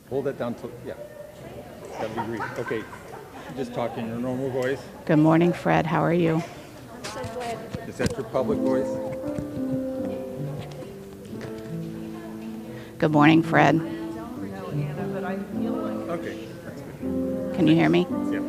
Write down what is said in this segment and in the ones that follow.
Hold that down to, yeah. That'd be great. Okay. Just talk in your normal voice. Good morning, Fred. How are you? Is that your public voice? Good morning, Fred. No, Anna, but I feel like Okay. That's good. Can you hear me? Yeah.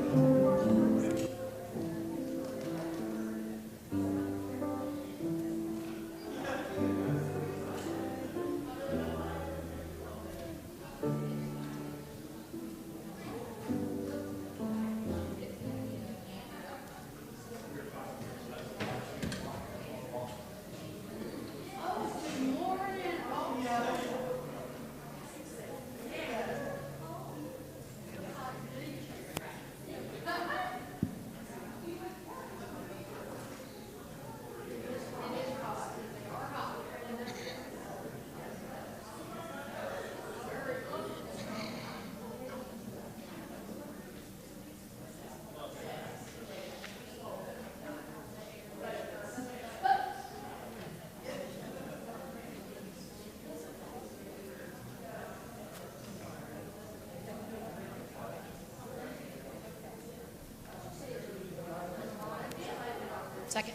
Second.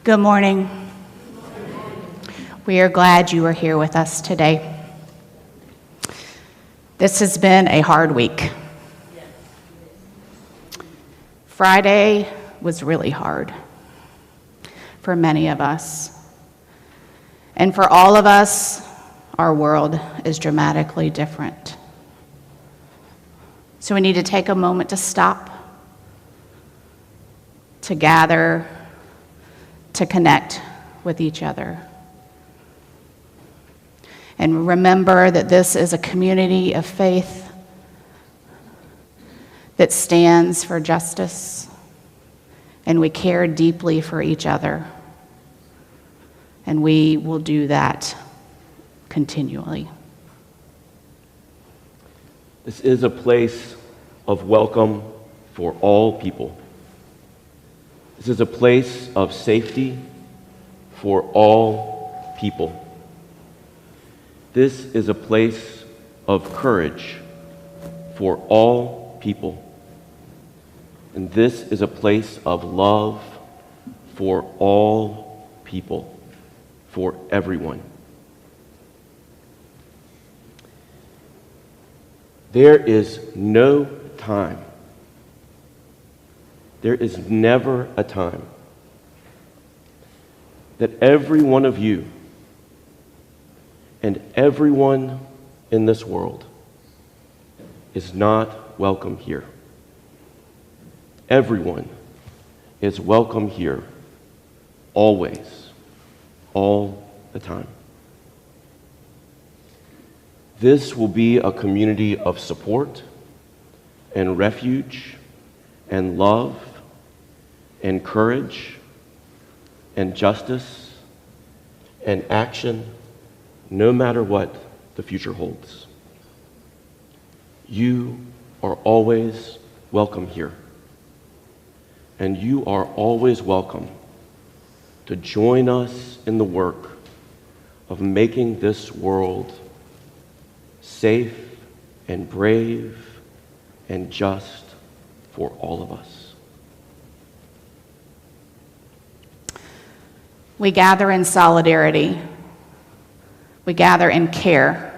Good morning. We are glad you are here with us today. This has been a hard week. Friday was really hard for many of us. And for all of us, our world is dramatically different. So we need to take a moment to stop, to gather, to connect with each other. And remember that this is a community of faith that stands for justice, and we care deeply for each other. And we will do that continually. This is a place of welcome for all people. This is a place of safety for all people. This is a place of courage for all people. And this is a place of love for all people, for everyone. There is no time. There is never a time that every one of you and everyone in this world is not welcome here. Everyone is welcome here, always, all the time. This will be a community of support and refuge and love and courage and justice and action, no matter what the future holds. You are always welcome here. And you are always welcome to join us in the work of making this world safe and brave and just for all of us. We gather in solidarity. We gather in care.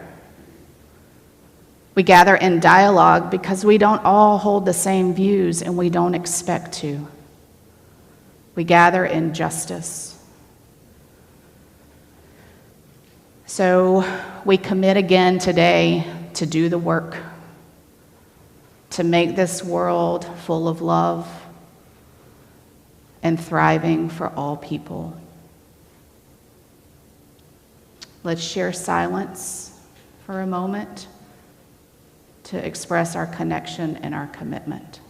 We gather in dialogue because we don't all hold the same views and we don't expect to. We gather in justice. So we commit again today to do the work, to make this world full of love and thriving for all people. Let's share silence for a moment to express our connection and our commitment.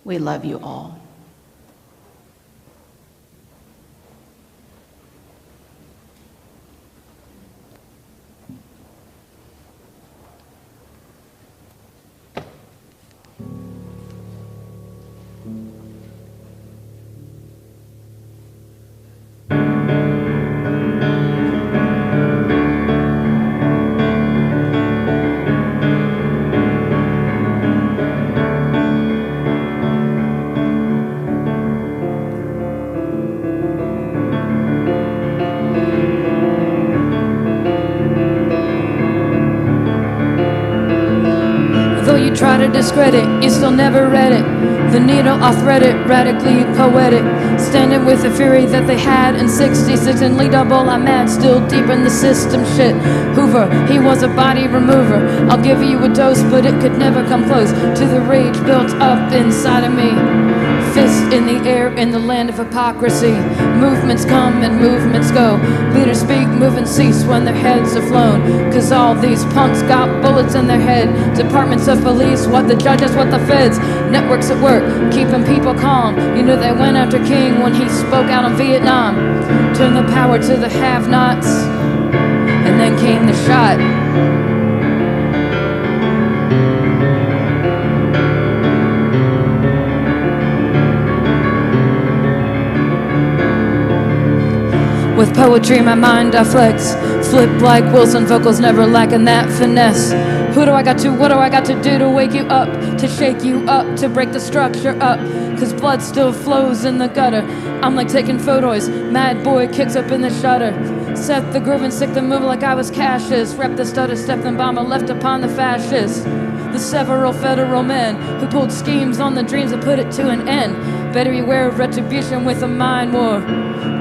We love you all. Try to discredit, you still never read it. The needle, I'll thread it, radically poetic. Standing with the fury that they had in 66 and Lee Double, I'm mad, still deep in the system shit. Hoover, he was a body remover. I'll give you a dose, but it could never come close to the rage built up inside of me. Fist in the air in the land of hypocrisy. Movements come and movements go. Leaders speak, move and cease when their heads are flown. Cause all these punks got bullets in their head. Departments of police, what the judges, what the feds. Networks at work, keeping people calm. You know they went after King when he spoke out on Vietnam. Turned the power to the have-nots. And then came the shot. With poetry in my mind I flex. Flip like Wilson, vocals never lacking that finesse. Who do I got to, what do I got to do to wake you up? To shake you up, to break the structure up. Cause blood still flows in the gutter. I'm like taking photos, mad boy kicks up in the shutter. Set the groove and stick the move like I was Cassius. Rep the stutter, step the bomber left upon the fascists. The several federal men who pulled schemes on the dreams and put it to an end. Better beware of retribution with a mind war.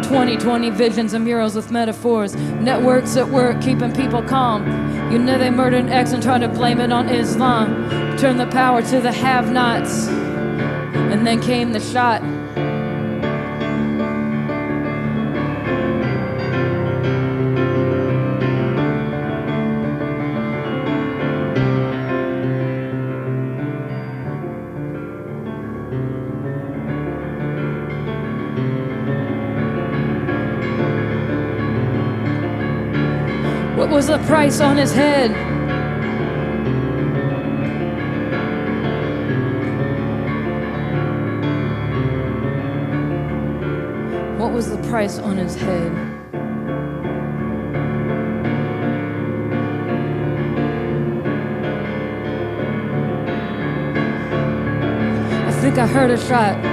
2020 visions and murals with metaphors. Networks at work keeping people calm. You know they murdered X and tried to blame it on Islam. Turn the power to the have-nots. And then came the shot. What was the price on his head? What was the price on his head? I think I heard a shot.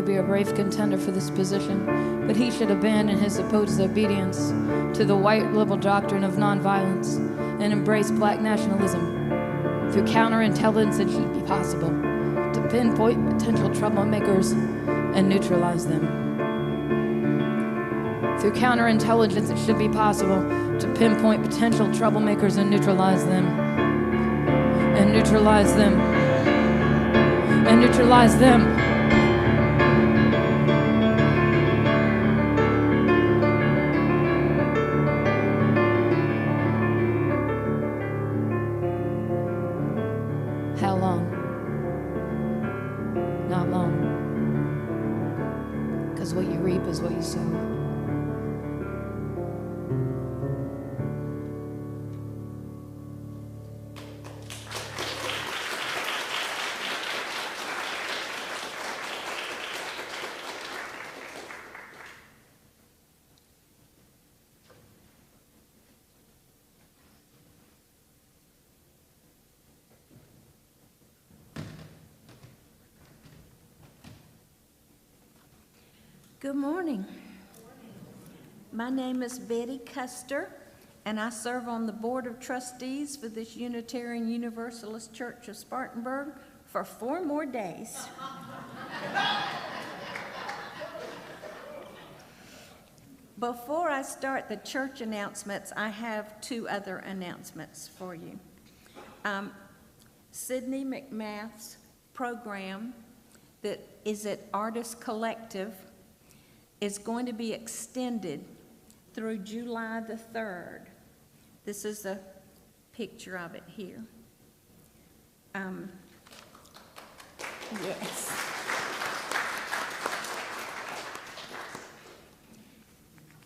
Be a brave contender for this position, but he should abandon his supposed obedience to the white liberal doctrine of nonviolence and embrace black nationalism. Through counterintelligence, it should be possible to pinpoint potential troublemakers and neutralize them. Through counterintelligence, it should be possible to pinpoint potential troublemakers and neutralize them. And neutralize them. And neutralize them. How long? Not long. Because what you reap is what you sow. Good morning. My name is Betty Custer, and I serve on the Board of Trustees for this Unitarian Universalist Church of Spartanburg for 4 more days. Before I start the church announcements, I have 2 other announcements for you. Sydney McMath's program that is at Artist Collective is going to be extended through July the 3rd. This is a picture of it here. Yes.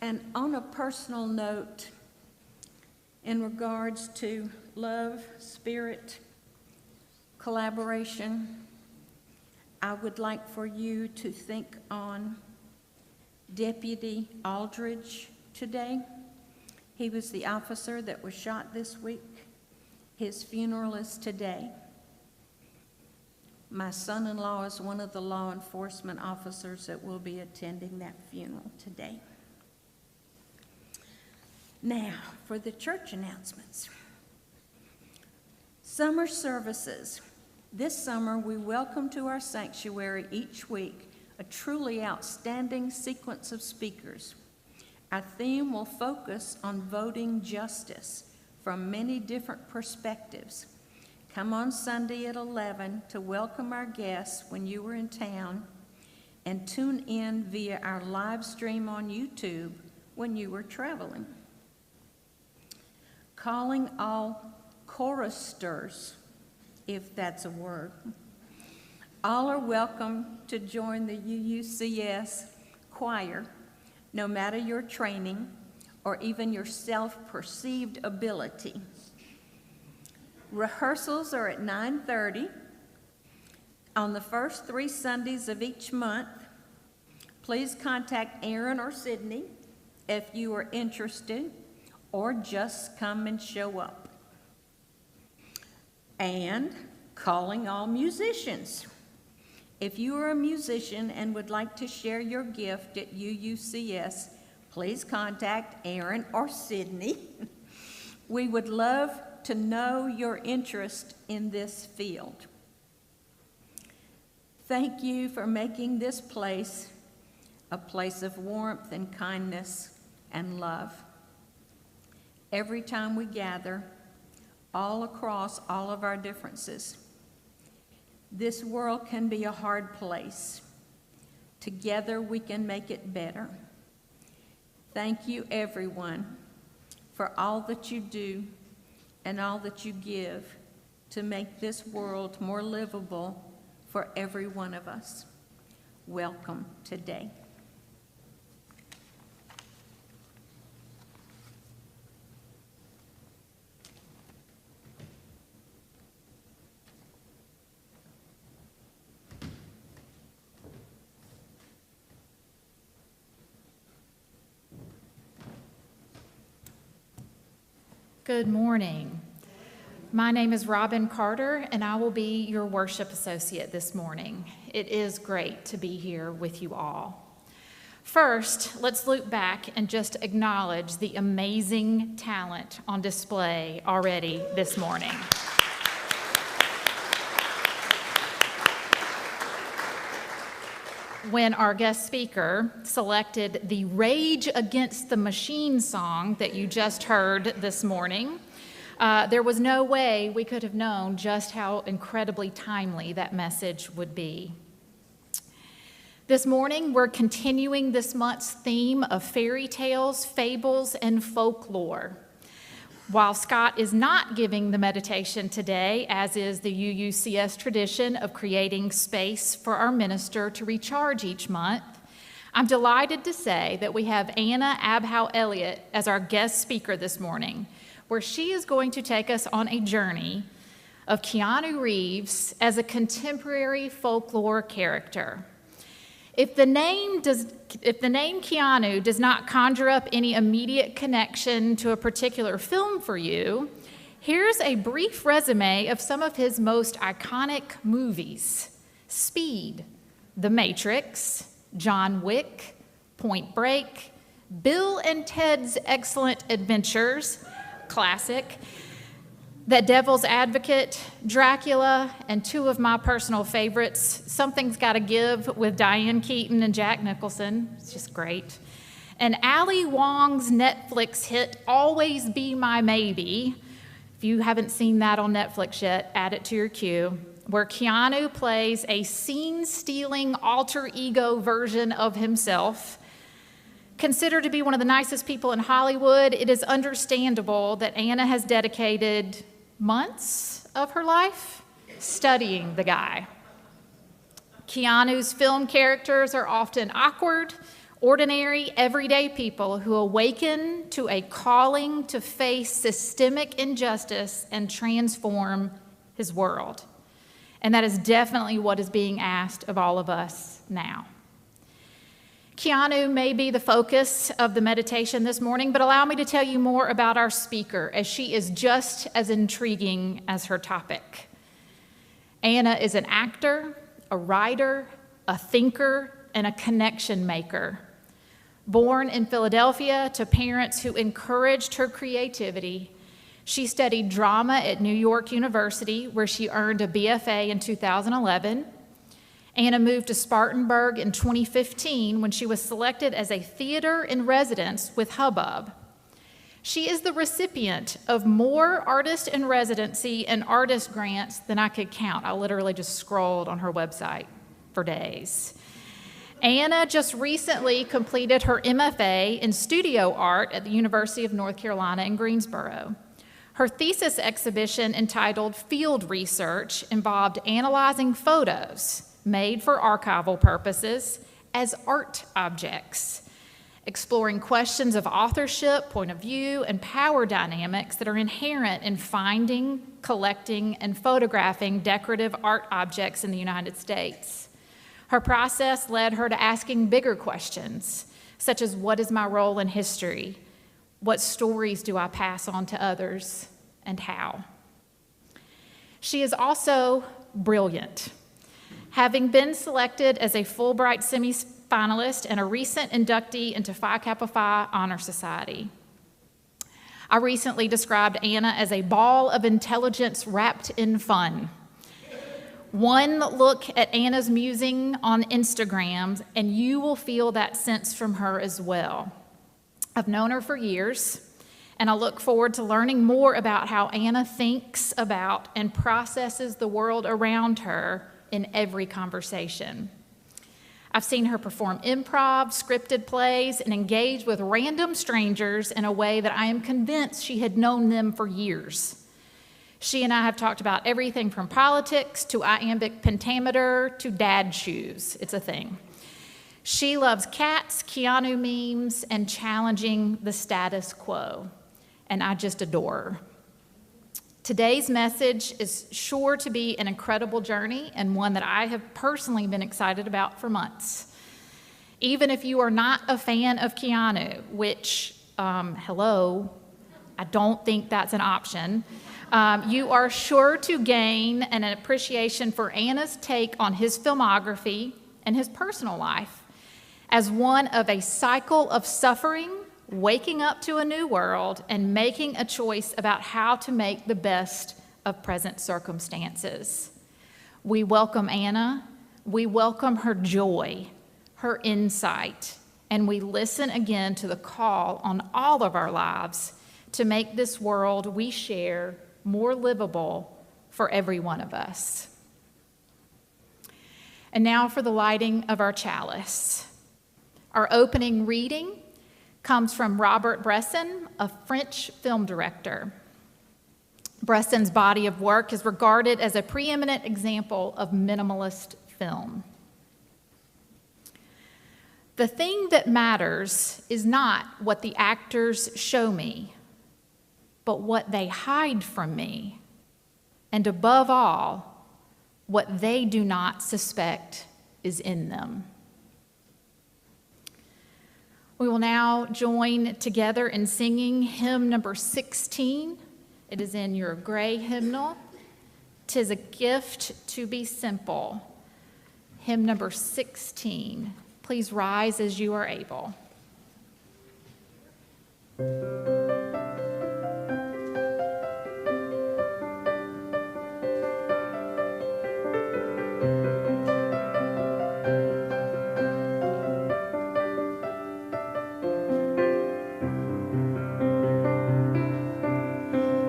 And on a personal note, in regards to love, spirit, collaboration, I would like for you to think on Deputy Aldridge today. He was the officer that was shot this week. His funeral is today. My son-in-law is one of the law enforcement officers that will be attending that funeral today. Now, for the church announcements. Summer services. This summer, we welcome to our sanctuary each week a truly outstanding sequence of speakers. Our theme will focus on voting justice from many different perspectives. Come on Sunday at 11 to welcome our guests when you were in town, and tune in via our live stream on YouTube when you were traveling. Calling all choristers, if that's a word. All are welcome to join the UUCS choir, no matter your training or even your self-perceived ability. Rehearsals are at 9:30 on the first 3 Sundays of each month. Please contact Aaron or Sydney if you are interested, or just come and show up. And calling all musicians. If you are a musician and would like to share your gift at UUCS, please contact Aaron or Sydney. We would love to know your interest in this field. Thank you for making this place a place of warmth and kindness and love. Every time we gather, all across all of our differences, this world can be a hard place. Together we can make it better. Thank you, everyone, for all that you do and all that you give to make this world more livable for every one of us. Welcome today. Good morning. My name is Robin Carter, and I will be your worship associate this morning. It is great to be here with you all. First, let's look back and just acknowledge the amazing talent on display already this morning. When our guest speaker selected the Rage Against the Machine song that you just heard this morning, there was no way we could have known just how incredibly timely that message would be. This morning, we're continuing this month's theme of fairy tales, fables, and folklore. While Scott is not giving the meditation today, as is the UUCS tradition of creating space for our minister to recharge each month, I'm delighted to say that we have Anna Abhow-Elliott as our guest speaker this morning, where she is going to take us on a journey of Keanu Reeves as a contemporary folklore character. If the name Keanu does not conjure up any immediate connection to a particular film for you, here's a brief resume of some of his most iconic movies: Speed, The Matrix, John Wick, Point Break, Bill and Ted's Excellent Adventures, classic, The Devil's Advocate, Dracula, and 2 of my personal favorites, Something's Gotta Give with Diane Keaton and Jack Nicholson. It's just great. And Ali Wong's Netflix hit Always Be My Maybe. If you haven't seen that on Netflix yet, add it to your queue, where Keanu plays a scene-stealing alter ego version of himself. Considered to be one of the nicest people in Hollywood, it is understandable that Anna has dedicated months of her life studying the guy. Keanu's film characters are often awkward, ordinary, everyday people who awaken to a calling to face systemic injustice and transform his world. And that is definitely what is being asked of all of us now. Keanu may be the focus of the meditation this morning, but allow me to tell you more about our speaker, as she is just as intriguing as her topic. Anna is an actor, a writer, a thinker, and a connection maker. Born in Philadelphia to parents who encouraged her creativity, she studied drama at New York University, where she earned a BFA in 2011. Anna moved to Spartanburg in 2015 when she was selected as a theater in residence with Hubbub. She is the recipient of more artist in residency and artist grants than I could count. I literally just scrolled on her website for days. Anna just recently completed her MFA in studio art at the University of North Carolina in Greensboro. Her thesis exhibition entitled Field Research involved analyzing photos made for archival purposes as art objects, exploring questions of authorship, point of view, and power dynamics that are inherent in finding, collecting, and photographing decorative art objects in the United States. Her process led her to asking bigger questions, such as what is my role in history? What stories do I pass on to others, and how? She is also brilliant. Having been selected as a Fulbright semifinalist and a recent inductee into Phi Kappa Phi Honor Society. I recently described Anna as a ball of intelligence wrapped in fun. One look at Anna's musing on Instagram, and you will feel that sense from her as well. I've known her for years, and I look forward to learning more about how Anna thinks about and processes the world around her in every conversation. I've seen her perform improv, scripted plays, and engage with random strangers in a way that I am convinced she had known them for years. She and I have talked about everything from politics to iambic pentameter to dad shoes. It's a thing. She loves cats, Keanu memes, and challenging the status quo, and I just adore her. Today's message is sure to be an incredible journey and one that I have personally been excited about for months. Even if you are not a fan of Keanu, which, hello, I don't think that's an option, you are sure to gain an appreciation for Anna's take on his filmography and his personal life as one of a cycle of suffering, waking up to a new world, and making a choice about how to make the best of present circumstances. We welcome Anna, we welcome her joy, her insight, and we listen again to the call on all of our lives to make this world we share more livable for every one of us. And now for the lighting of our chalice. Our opening reading comes from Robert Bresson, a French film director. Bresson's body of work is regarded as a preeminent example of minimalist film. The thing that matters is not what the actors show me, but what they hide from me, and above all, what they do not suspect is in them. We will now join together in singing hymn number 16. It is in your gray hymnal. 'Tis a gift to be simple. Hymn number 16. Please rise as you are able.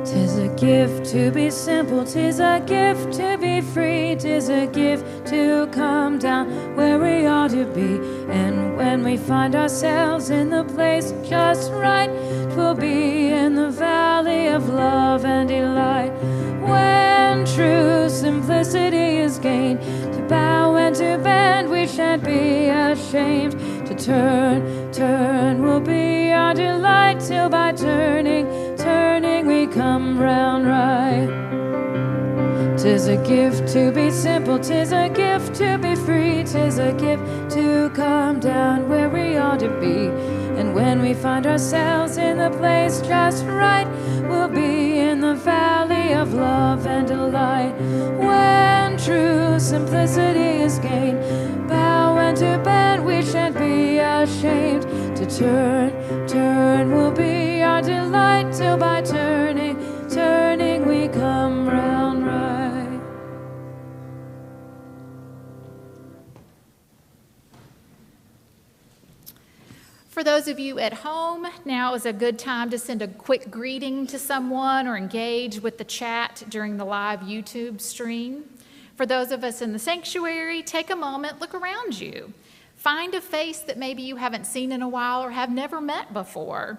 Tis a gift to be simple, 'tis a gift to be free, 'tis a gift to come down where we ought to be. And when we find ourselves in the place just right, 'twill be in the valley of love and delight. When true simplicity is gained, to bow and to bend we shan't be ashamed. To turn will be our delight, till by turning we come round right. 'Tis a gift to be simple, 'tis a gift to be free, 'tis a gift to come down where we ought to be. And when we find ourselves in the place just right, we'll be in the valley of love and delight. When true simplicity is gain. Bow and to bend, we shan't be ashamed. To turn will be our delight, till by turning we come round right. For those of you at home, now is a good time to send a quick greeting to someone or engage with the chat during the live YouTube stream. For those of us in the sanctuary, take a moment, look around you. Find a face that maybe you haven't seen in a while or have never met before.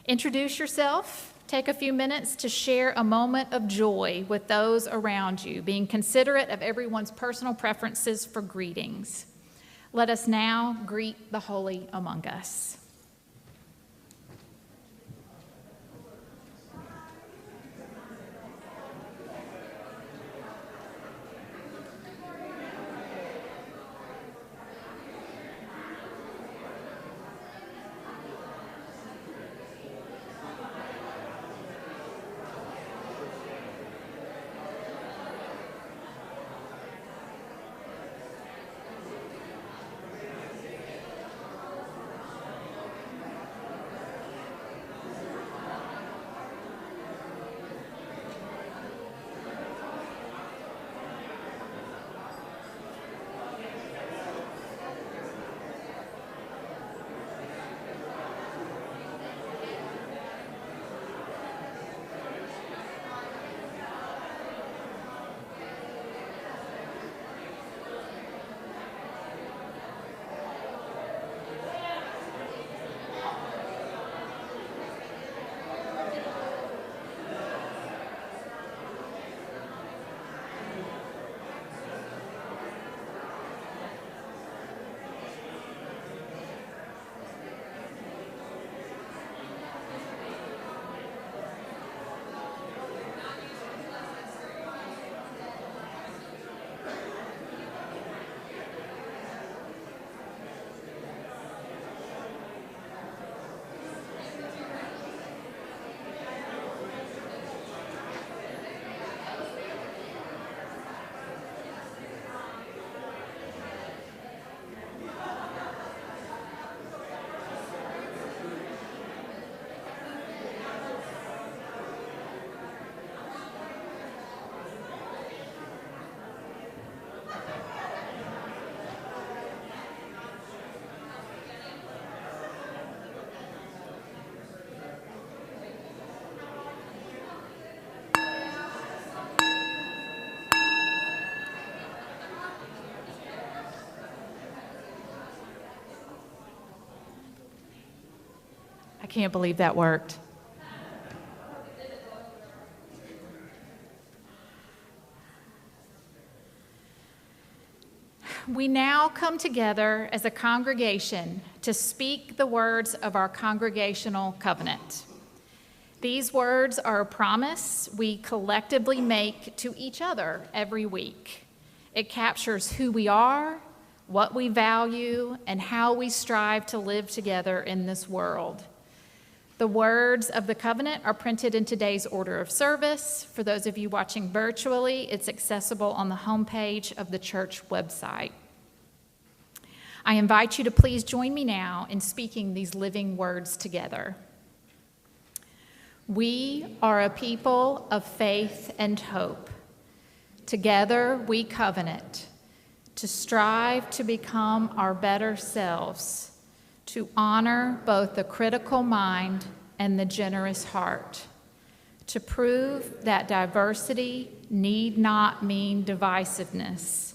Introduce yourself. Take a few minutes to share a moment of joy with those around you, being considerate of everyone's personal preferences for greetings. Let us now greet the holy among us. I can't believe that worked. We now come together as a congregation to speak the words of our Congregational Covenant. These words are a promise we collectively make to each other every week. It captures who we are, what we value, and how we strive to live together in this world. The words of the covenant are printed in today's order of service. For those of you watching virtually, it's accessible on the homepage of the church website. I invite you to please join me now in speaking these living words together. We are a people of faith and hope. Together we covenant to strive to become our better selves, to honor both the critical mind and the generous heart, to prove that diversity need not mean divisiveness,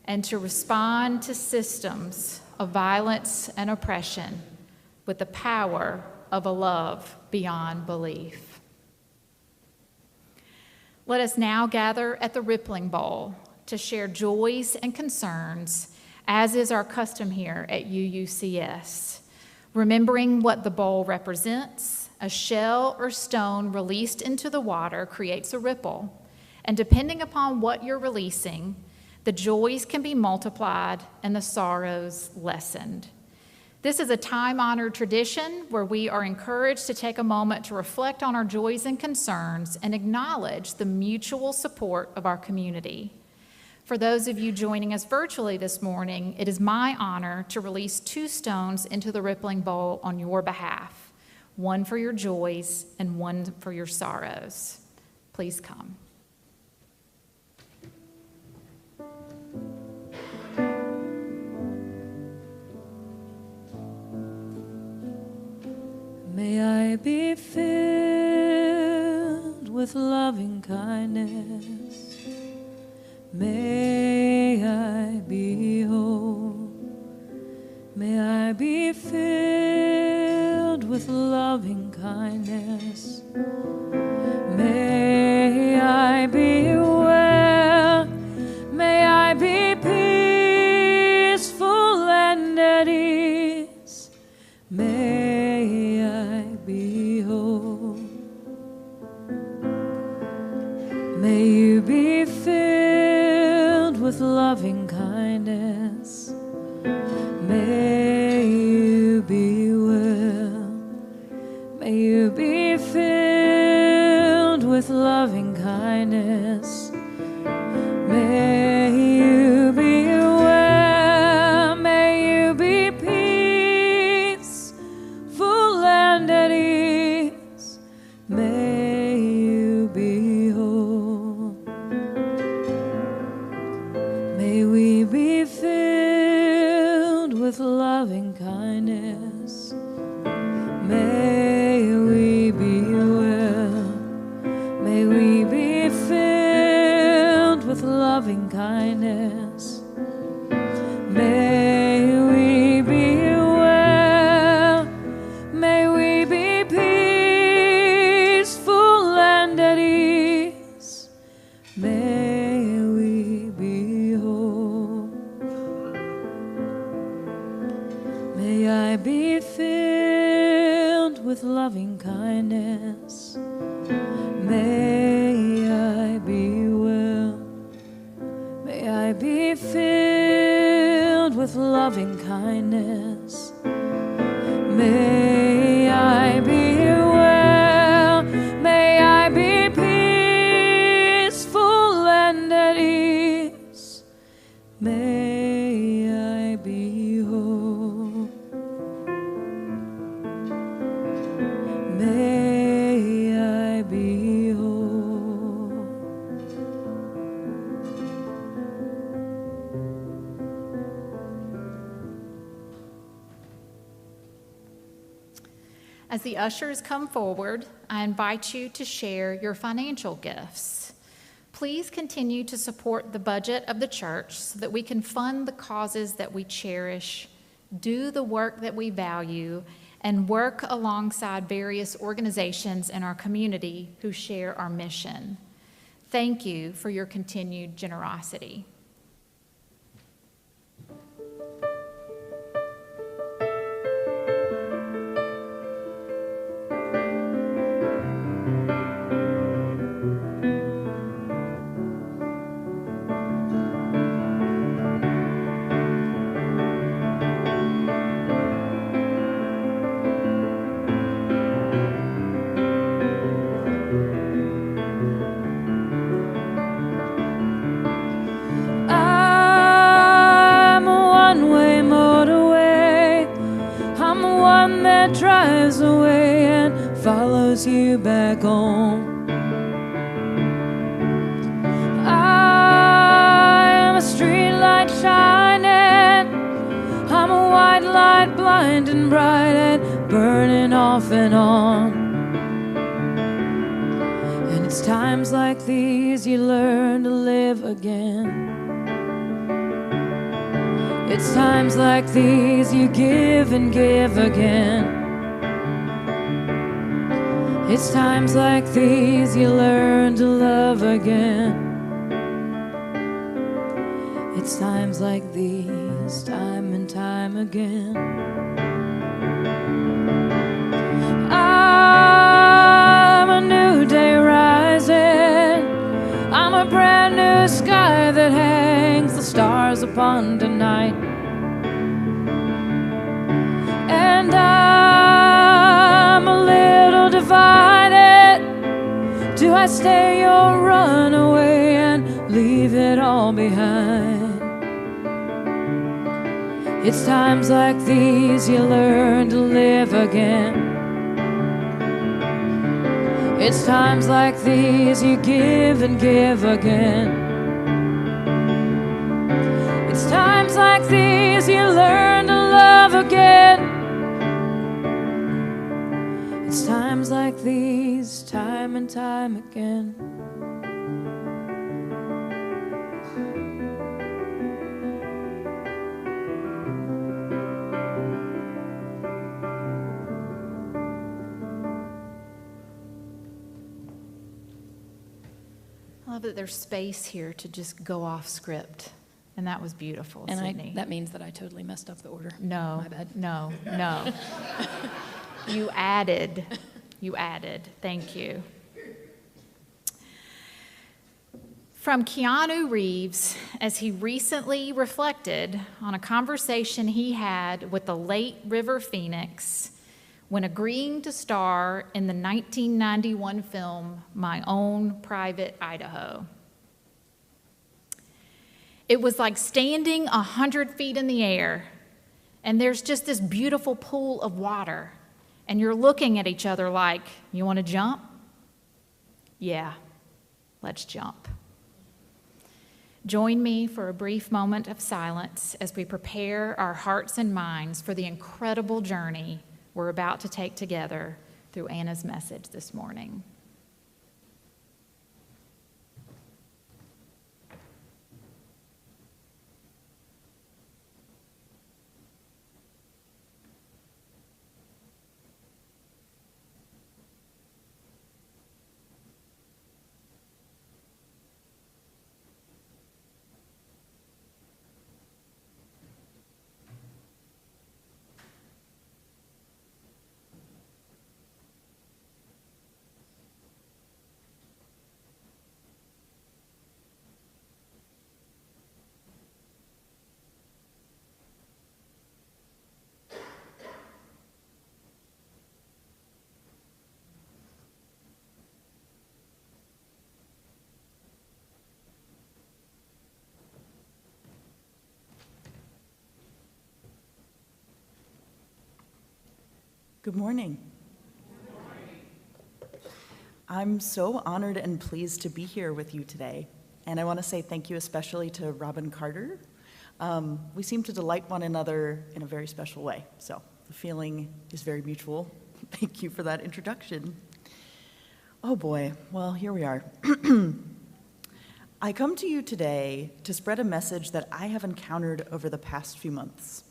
and to respond to systems of violence and oppression with the power of a love beyond belief. Let us now gather at the Rippling Bowl to share joys and concerns, as is our custom here at UUCS. Remembering what the bowl represents, a shell or stone released into the water creates a ripple, and depending upon what you're releasing, the joys can be multiplied and the sorrows lessened. This is a time-honored tradition where we are encouraged to take a moment to reflect on our joys and concerns and acknowledge the mutual support of our community. For those of you joining us virtually this morning, it is my honor to release 2 stones into the rippling bowl on your behalf, one for your joys and one for your sorrows. Please come. May I be filled with loving kindness. May I be whole. May I be filled with loving kindness. May I be well. May I be peaceful and at ease. May I be whole. May you be filled with loving kindness. May you be well. May you be filled with loving kindness. May you be well. May you be peaceful and at ease. May you be whole. May we be filled with loving kindness. May we be well. May we be filled with loving kindness. May we be well. May we be peaceful and at ease. May we be whole. May I be filled with loving kindness. May I be well. May I be filled with loving kindness. May I be well. May I be peaceful and at ease. May I be whole. May I be whole. As the ushers come forward, I invite you to share your financial gifts. Please continue to support the budget of the church so that we can fund the causes that we cherish, do the work that we value, and work alongside various organizations in our community who share our mission. Thank you for your continued generosity. Drives away and follows you back home. I am a street light shining. I'm a white light, blind and bright and burning off and on. And it's times like these you learn to live again. It's times like these you give and give again. It's times like these you learn to love again. It's times like these, time and time again. I'm a new day rising. I'm a brand new sky that hangs the stars upon tonight. And I'm a little divided. Do I stay or run away and leave it all behind. It's times like these you learn to live again. It's times like these you give and give again. It's times like these you learn to love again. It's times like these, time and time again. I love that there's space here to just go off script. And that was beautiful, And Sydney. that means that I totally messed up the order. No, My bad. no. You added. Thank you. From Keanu Reeves, as he recently reflected on a conversation he had with the late River Phoenix when agreeing to star in the 1991 film My Own Private Idaho. It was like standing 100 feet in the air, and there's just this beautiful pool of water, and you're looking at each other like, you want to jump? Yeah, let's jump. Join me for a brief moment of silence as we prepare our hearts and minds for the incredible journey we're about to take together through Anna's message this morning. Good morning. I'm so honored and pleased to be here with you today. And I want to say thank you especially to Robin Carter. We seem to delight one another in a very special way. So the feeling is very mutual. Thank you for that introduction. Oh boy, well, here we are. I come to you today to spread a message that I have encountered over the past few months,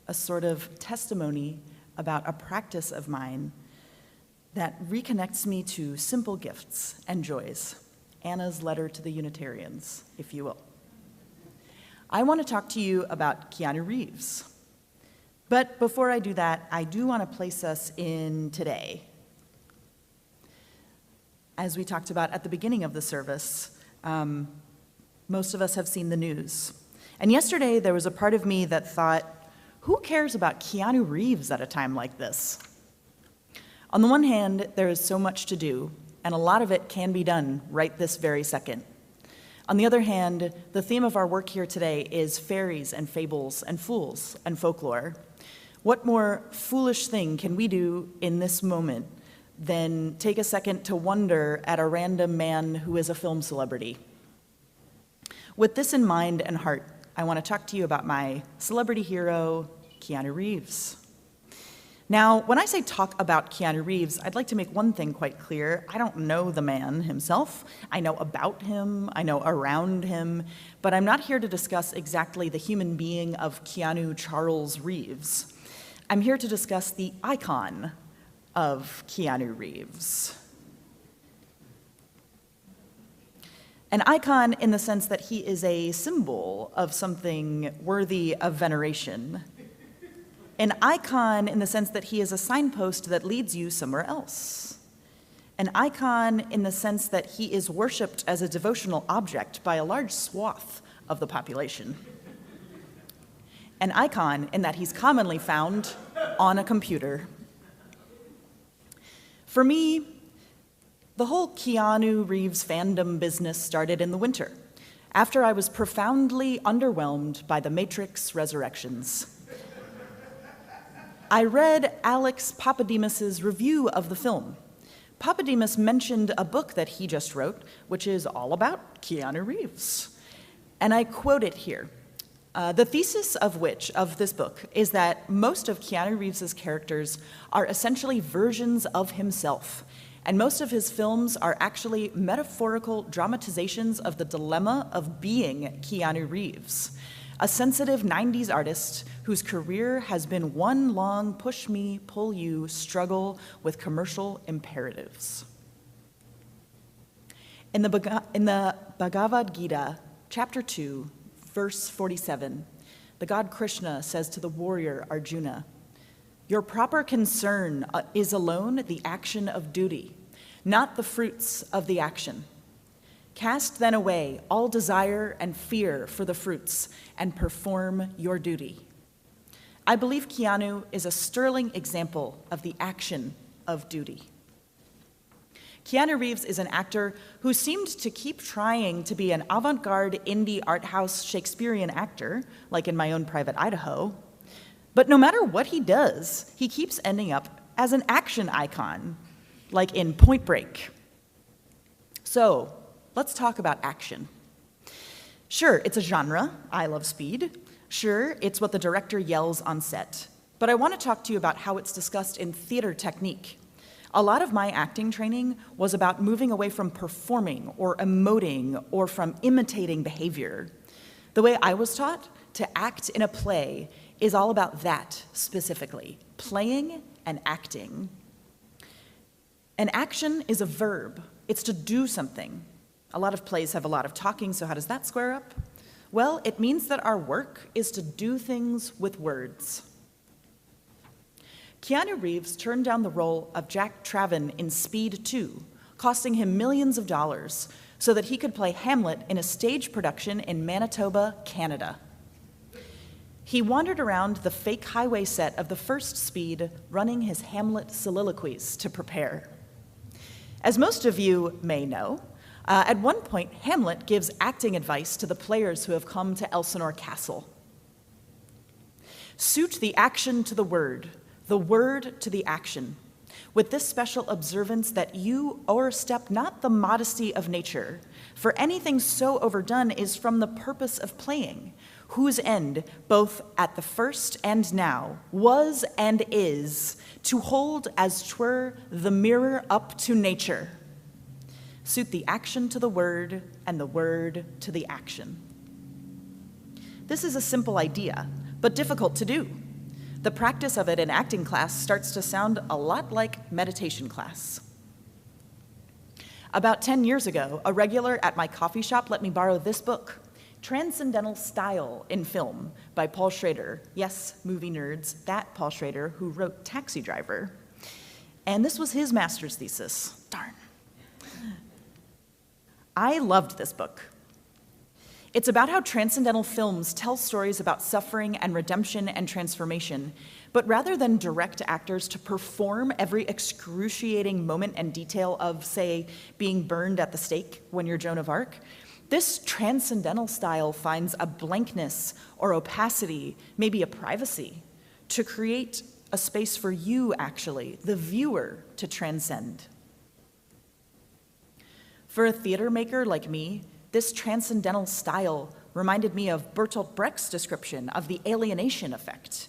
a sort of testimony about a practice of mine that reconnects me to simple gifts and joys, Anna's letter to the Unitarians, if you will. I want to talk to you about Keanu Reeves. But before I do that, I do want to place us in today. As we talked about at the beginning of the service, most of us have seen the news. And yesterday, there was a part of me that thought, who cares about Keanu Reeves at a time like this? On the one hand, there is so much to do, and a lot of it can be done right this very second. On the other hand, the theme of our work here today is fairies and fables and fools and folklore. What more foolish thing can we do in this moment than take a second to wonder at a random man who is a film celebrity? With this in mind and heart, I want to talk to you about my celebrity hero, Keanu Reeves. Now, when I say talk about Keanu Reeves, I'd like to make one thing quite clear. I don't know the man himself. I know about him, I know around him, but I'm not here to discuss exactly the human being of Keanu Charles Reeves. I'm here to discuss the icon of Keanu Reeves. An icon in the sense that he is a symbol of something worthy of veneration. An icon in the sense that he is a signpost that leads you somewhere else. An icon in the sense that he is worshipped as a devotional object by a large swath of the population. An icon in that he's commonly found on a computer. For me, the whole Keanu Reeves fandom business started in the winter. after I was profoundly underwhelmed by The Matrix Resurrections. I read Alex Papadimos' review of the film. Papadimos mentioned a book that he just wrote, which is all about Keanu Reeves. And I quote it here. The thesis of this book is that most of Keanu Reeves' characters are essentially versions of himself, and most of his films are actually metaphorical dramatizations of the dilemma of being Keanu Reeves, a sensitive 90s artist whose career has been one long push me, pull you struggle with commercial imperatives. In the Bhagavad Gita, chapter 2, verse 47, the god Krishna says to the warrior Arjuna, "Your proper concern is alone the action of duty, not the fruits of the action. Cast then away all desire and fear for the fruits and perform your duty." I believe Keanu is a sterling example of the action of duty. Keanu Reeves is an actor who seemed to keep trying to be an avant-garde indie art house Shakespearean actor, like in My Own Private Idaho. But no matter what he does, he keeps ending up as an action icon, like in Point Break. So, let's talk about action. Sure, it's a genre. I love speed. Sure, it's what the director yells on set. But I want to talk to you about how it's discussed in theater technique. A lot of my acting training was about moving away from performing or emoting or from imitating behavior. The way I was taught to act in a play is all about that specifically, playing and acting. An action is a verb. It's to do something. A lot of plays have a lot of talking, so how does that square up? Well, it means that our work is to do things with words. Keanu Reeves turned down the role of Jack Traven in Speed 2, costing him millions of dollars, so that he could play Hamlet in a stage production in Manitoba, Canada. He wandered around the fake highway set of the first Speed, running his Hamlet soliloquies to prepare. As most of you may know, at one point, Hamlet gives acting advice to the players who have come to Elsinore Castle. Suit the action to the word to the action, with this special observance that you o'erstep not the modesty of nature, for anything so overdone is from the purpose of playing, whose end, both at the first and now, was and is, to hold as 'twere the mirror up to nature. Suit the action to the word, and the word to the action. This is a simple idea, but difficult to do. The practice of it in acting class starts to sound a lot like meditation class. About 10 years ago, a regular at my coffee shop let me borrow this book, Transcendental Style in Film by Paul Schrader. Yes, movie nerds, that Paul Schrader who wrote Taxi Driver. And this was his master's thesis. Darn. I loved this book. It's about how transcendental films tell stories about suffering and redemption and transformation, but rather than direct actors to perform every excruciating moment and detail of, say, being burned at the stake when you're Joan of Arc, this transcendental style finds a blankness or opacity, maybe a privacy, to create a space for you, actually, the viewer, to transcend. For a theater maker like me, this transcendental style reminded me of Bertolt Brecht's description of the alienation effect.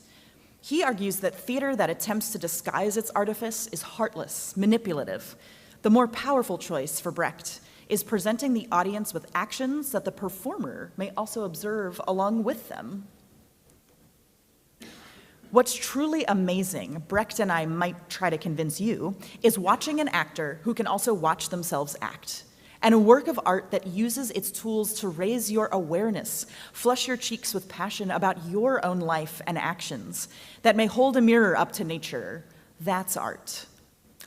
He argues that theater that attempts to disguise its artifice is heartless, manipulative. The more powerful choice for Brecht is presenting the audience with actions that the performer may also observe along with them. What's truly amazing, Brecht and I might try to convince you, is watching an actor who can also watch themselves act. And a work of art that uses its tools to raise your awareness, flush your cheeks with passion about your own life and actions, that may hold a mirror up to nature. That's art.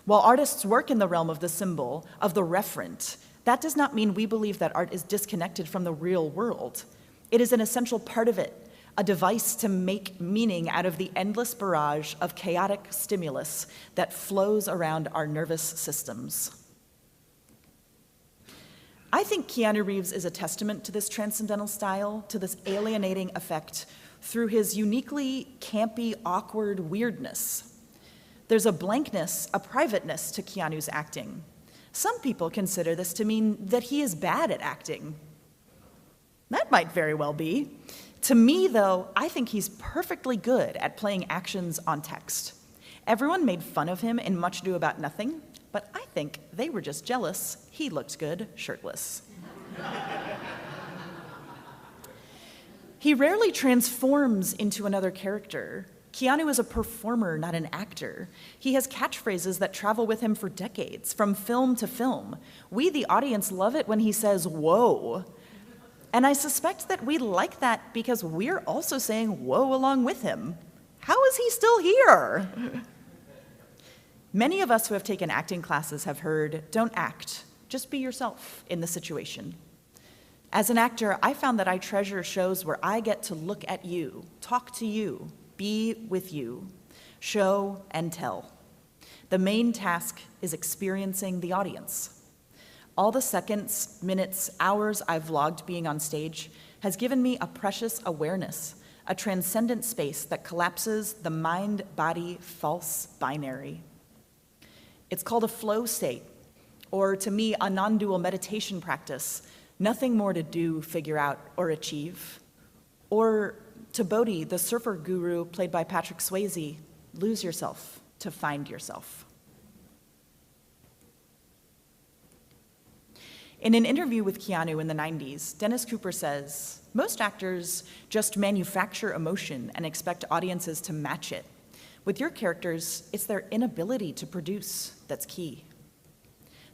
While artists work in the realm of the symbol, of the referent, that does not mean we believe that art is disconnected from the real world. It is an essential part of it, a device to make meaning out of the endless barrage of chaotic stimulus that flows around our nervous systems. I think Keanu Reeves is a testament to this transcendental style, to this alienating effect, through his uniquely campy, awkward weirdness. There's a blankness, a privateness to Keanu's acting. Some people consider this to mean that he is bad at acting. That might very well be. To me, though, I think he's perfectly good at playing actions on text. Everyone made fun of him in Much Ado About Nothing, but I think they were just jealous he looked good shirtless. He rarely transforms into another character. Keanu is a performer, not an actor. He has catchphrases that travel with him for decades, from film to film. We, the audience, love it when he says, "Whoa." And I suspect that we like that because we're also saying whoa along with him. How is he still here? Many of us who have taken acting classes have heard, don't act, just be yourself in the situation. As an actor, I found that I treasure shows where I get to look at you, talk to you, be with you, show and tell. The main task is experiencing the audience. All the seconds, minutes, hours I've vlogged being on stage has given me a precious awareness, a transcendent space that collapses the mind-body false binary. It's called a flow state, or to me, a non-dual meditation practice, nothing more to do, figure out, or achieve. Or to Bodhi, the surfer guru played by Patrick Swayze, lose yourself to find yourself. In an interview with Keanu in the 90s, Dennis Cooper says, most actors just manufacture emotion and expect audiences to match it. With your characters, it's their inability to produce that's key.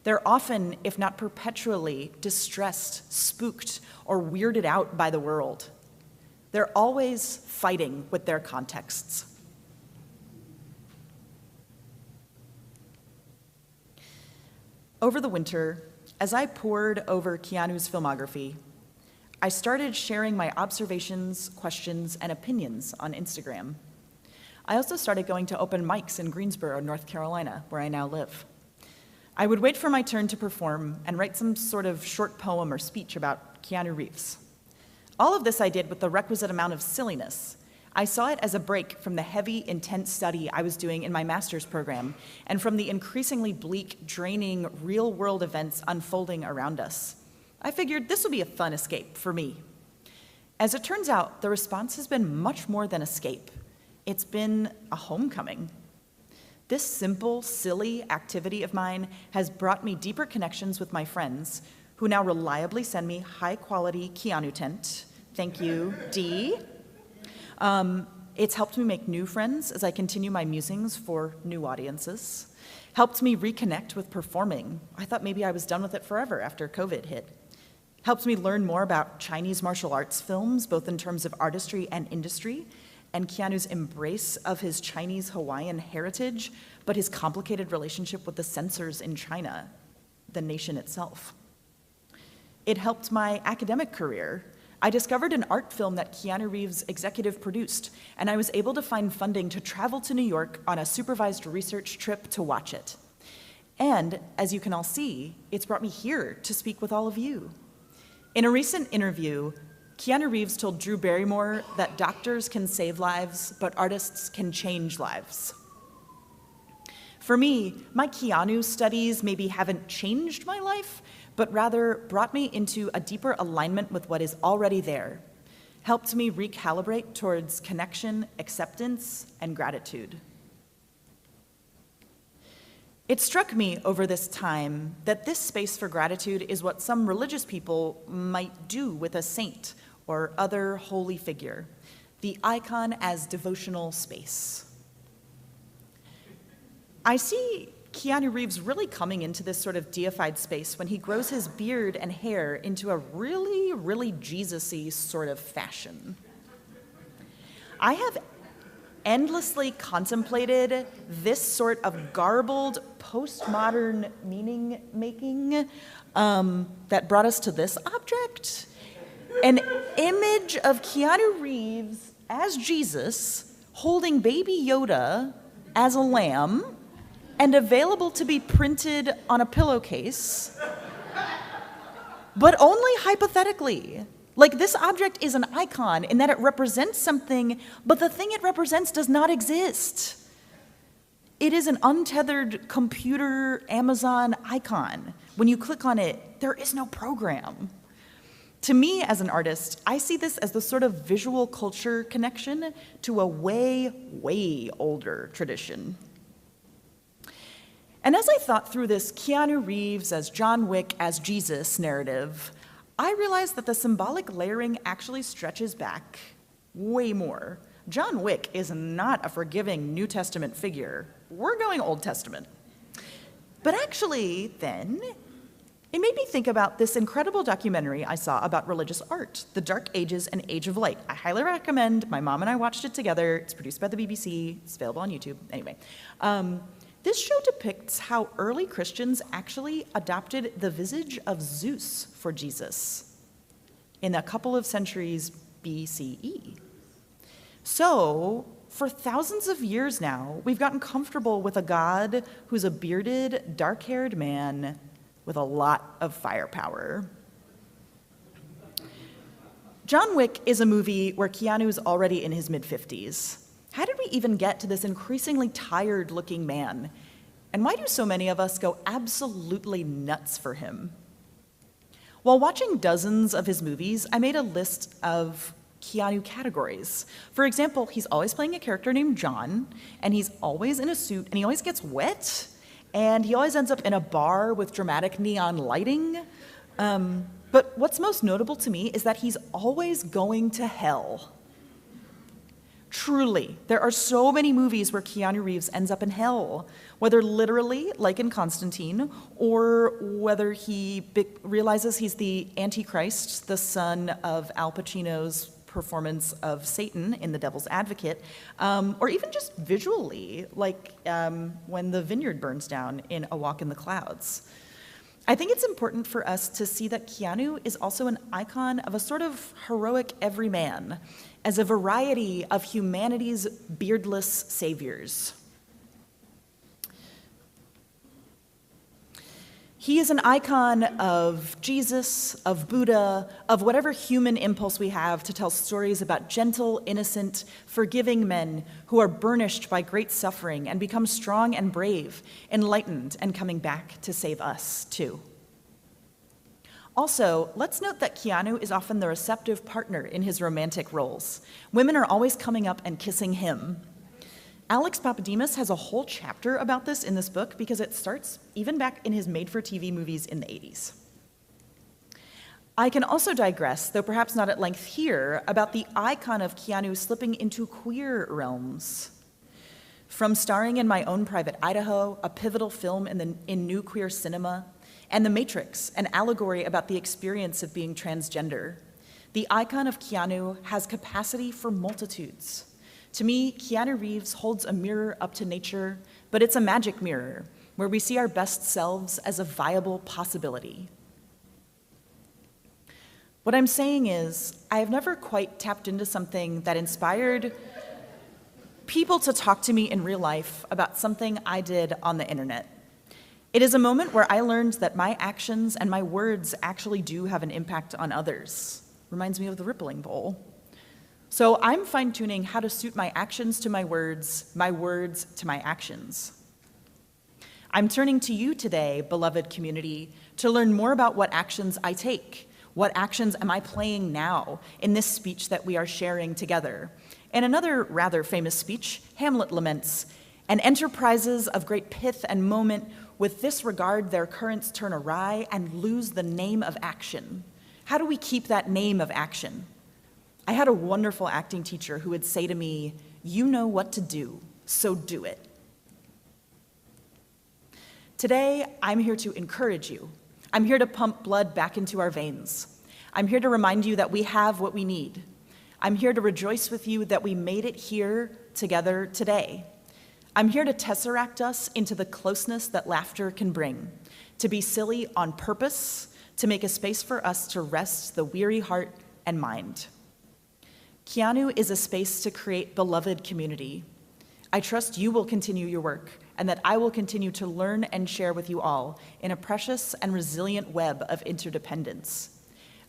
They're often, if not perpetually, distressed, spooked, or weirded out by the world. They're always fighting with their contexts. Over the winter, as I pored over Keanu's filmography, I started sharing my observations, questions, and opinions on Instagram. I also started going to open mics in Greensboro, North Carolina, where I now live. I would wait for my turn to perform and write some sort of short poem or speech about Keanu Reeves. All of this I did with the requisite amount of silliness. I saw it as a break from the heavy, intense study I was doing in my master's program and from the increasingly bleak, draining, real-world events unfolding around us. I figured this would be a fun escape for me. As it turns out, the response has been much more than escape. It's been a homecoming. This simple, silly activity of mine has brought me deeper connections with my friends, who now reliably send me high-quality Keanu tent. Thank you, Dee. It's helped me make new friends as I continue my musings for new audiences. Helped me reconnect with performing. I thought maybe I was done with it forever after COVID hit. Helped me learn more about Chinese martial arts films, both in terms of artistry and industry, and Keanu's embrace of his Chinese-Hawaiian heritage, but his complicated relationship with the censors in China, the nation itself. It helped my academic career. I discovered an art film that Keanu Reeves executive produced, and I was able to find funding to travel to New York on a supervised research trip to watch it. And, as you can all see, it's brought me here to speak with all of you. In a recent interview, Keanu Reeves told Drew Barrymore that doctors can save lives, but artists can change lives. For me, my Keanu studies maybe haven't changed my life, but rather brought me into a deeper alignment with what is already there, helped me recalibrate towards connection, acceptance, and gratitude. It struck me over this time that this space for gratitude is what some religious people might do with a saint or other holy figure, the icon as devotional space. I see Keanu Reeves really coming into this sort of deified space when he grows his beard and hair into a really, really Jesus-y sort of fashion. I have endlessly contemplated this sort of garbled postmodern meaning-making that brought us to this object. An image of Keanu Reeves as Jesus holding baby Yoda as a lamb and available to be printed on a pillowcase. but only hypothetically. Like, this object is an icon in that it represents something, but the thing it represents does not exist. It is an untethered computer Amazon icon. When you click on it, there is no program. To me, as an artist, I see this as the sort of visual culture connection to a way, way older tradition. And as I thought through this Keanu Reeves as John Wick as Jesus narrative, I realized that the symbolic layering actually stretches back way more. John Wick is not a forgiving New Testament figure. We're going Old Testament. But actually, then, it made me think about this incredible documentary I saw about religious art, The Dark Ages and Age of Light. I highly recommend. My mom and I watched it together. It's produced by the BBC. It's available on YouTube. Anyway, this show depicts how early Christians actually adopted the visage of Zeus for Jesus in a couple of centuries BCE. So, for thousands of years now, we've gotten comfortable with a god who's a bearded, dark-haired man with a lot of firepower. John Wick is a movie where Keanu's already in his mid-50s. How did we even get to this increasingly tired-looking man? And why do so many of us go absolutely nuts for him? While watching dozens of his movies, I made a list of Keanu categories. For example, he's always playing a character named John, and he's always in a suit, and he always gets wet, and he always ends up in a bar with dramatic neon lighting. But what's most notable to me is that he's always going to hell. Truly, there are so many movies where Keanu Reeves ends up in hell, whether literally, like in Constantine, or whether he realizes he's the Antichrist, the son of Al Pacino's performance of Satan in The Devil's Advocate, or even just visually, like when the vineyard burns down in A Walk in the Clouds. I think it's important for us to see that Keanu is also an icon of a sort of heroic everyman, as a variety of humanity's beardless saviors. He is an icon of Jesus, of Buddha, of whatever human impulse we have to tell stories about gentle, innocent, forgiving men who are burnished by great suffering and become strong and brave, enlightened, and coming back to save us, too. Also, let's note that Keanu is often the receptive partner in his romantic roles. Women are always coming up and kissing him. Alex Papademos has a whole chapter about this in this book because it starts even back in his made-for-TV movies in the 80s. I can also digress, though perhaps not at length here, about the icon of Keanu slipping into queer realms. From starring in My Own Private Idaho, a pivotal film in new queer cinema, and The Matrix, an allegory about the experience of being transgender, the icon of Keanu has capacity for multitudes. To me, Keanu Reeves holds a mirror up to nature, but it's a magic mirror where we see our best selves as a viable possibility. What I'm saying is, I have never quite tapped into something that inspired people to talk to me in real life about something I did on the internet. It is a moment where I learned that my actions and my words actually do have an impact on others. Reminds me of the rippling bowl. So I'm fine-tuning how to suit my actions to my words to my actions. I'm turning to you today, beloved community, to learn more about what actions I take. What actions am I playing now in this speech that we are sharing together? In another rather famous speech, Hamlet laments, "And enterprises of great pith and moment with this regard their currents turn awry and lose the name of action." How do we keep that name of action? I had a wonderful acting teacher who would say to me, "You know what to do, so do it." Today, I'm here to encourage you. I'm here to pump blood back into our veins. I'm here to remind you that we have what we need. I'm here to rejoice with you that we made it here together today. I'm here to tesseract us into the closeness that laughter can bring, to be silly on purpose, to make a space for us to rest the weary heart and mind. Keanu is a space to create beloved community. I trust you will continue your work and that I will continue to learn and share with you all in a precious and resilient web of interdependence.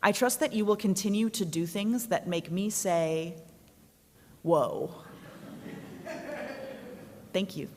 I trust that you will continue to do things that make me say, whoa. Thank you.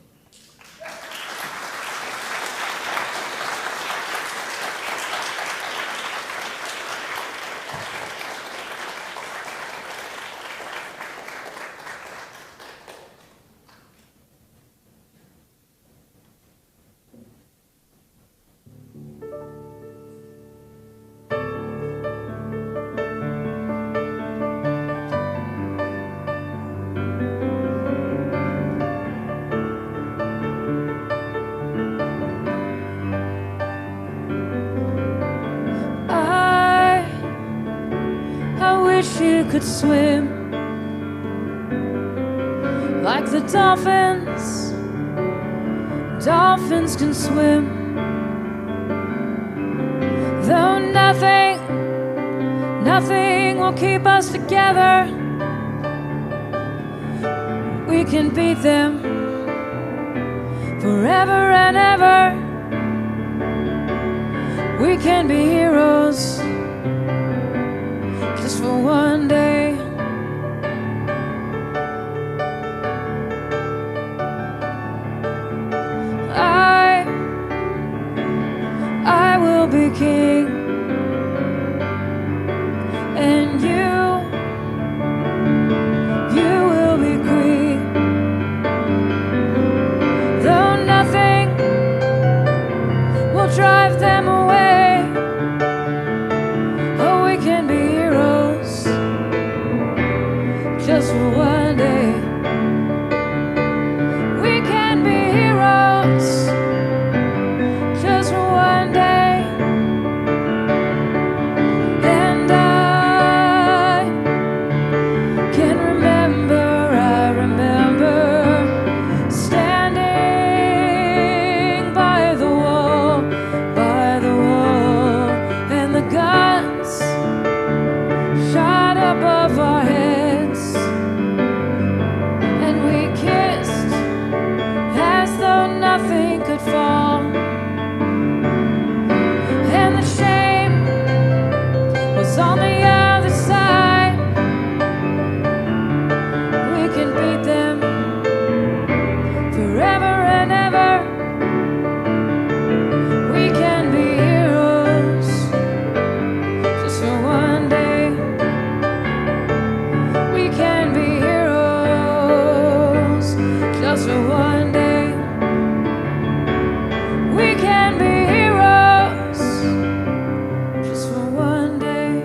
You could swim like the dolphins. Dolphins can swim. Though nothing will keep us together, we can beat them forever and ever. We can be heroes just for one day. I will be king, and you will be queen. Though nothing will drive them away, oh, we can be heroes just for one day. We can be heroes just for one day. And I can remember, standing by the wall, and the guns shot above our heads, and we kissed as though nothing could fall. And the shame was on the other side. We can beat them forever and ever. We can be heroes just for one day. We can be heroes just for one day. We can be heroes just for one day.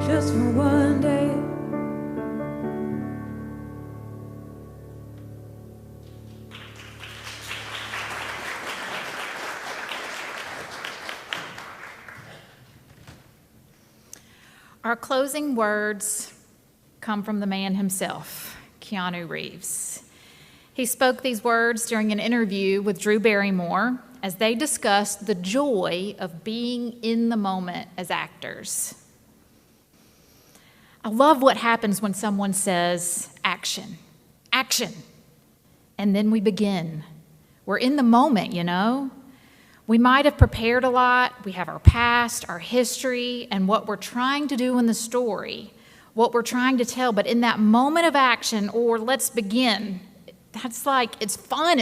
Just for one day. Our closing words come from the man himself, Keanu Reeves. He spoke these words during an interview with Drew Barrymore as they discussed the joy of being in the moment as actors. I love what happens when someone says, action, action, and then we begin. We're in the moment, you know? We might have prepared a lot. We have our past, our history, and what we're trying to do in the story, what we're trying to tell. But in that moment of action, or let's begin, that's like, it's fun.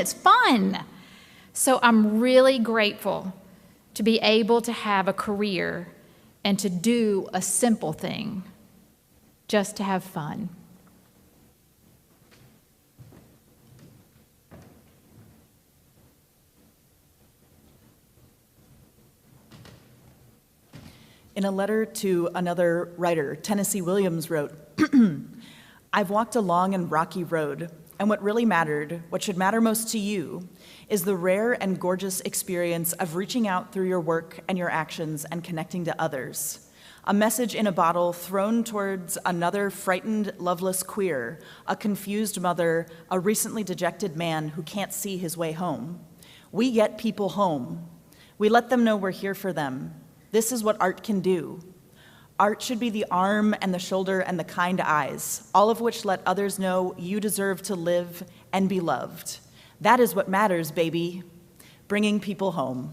So I'm really grateful to be able to have a career and to do a simple thing, just to have fun. In a letter to another writer, Tennessee Williams wrote, I've walked a long and rocky road, and what really mattered, what should matter most to you, is the rare and gorgeous experience of reaching out through your work and your actions and connecting to others. a message in a bottle thrown towards another frightened, loveless queer, a confused mother, a recently dejected man who can't see his way home. We get people home. We let them know we're here for them. This is what art can do. Art should be the arm and the shoulder and the kind eyes, all of which let others know you deserve to live and be loved. That is what matters, baby. Bringing people home.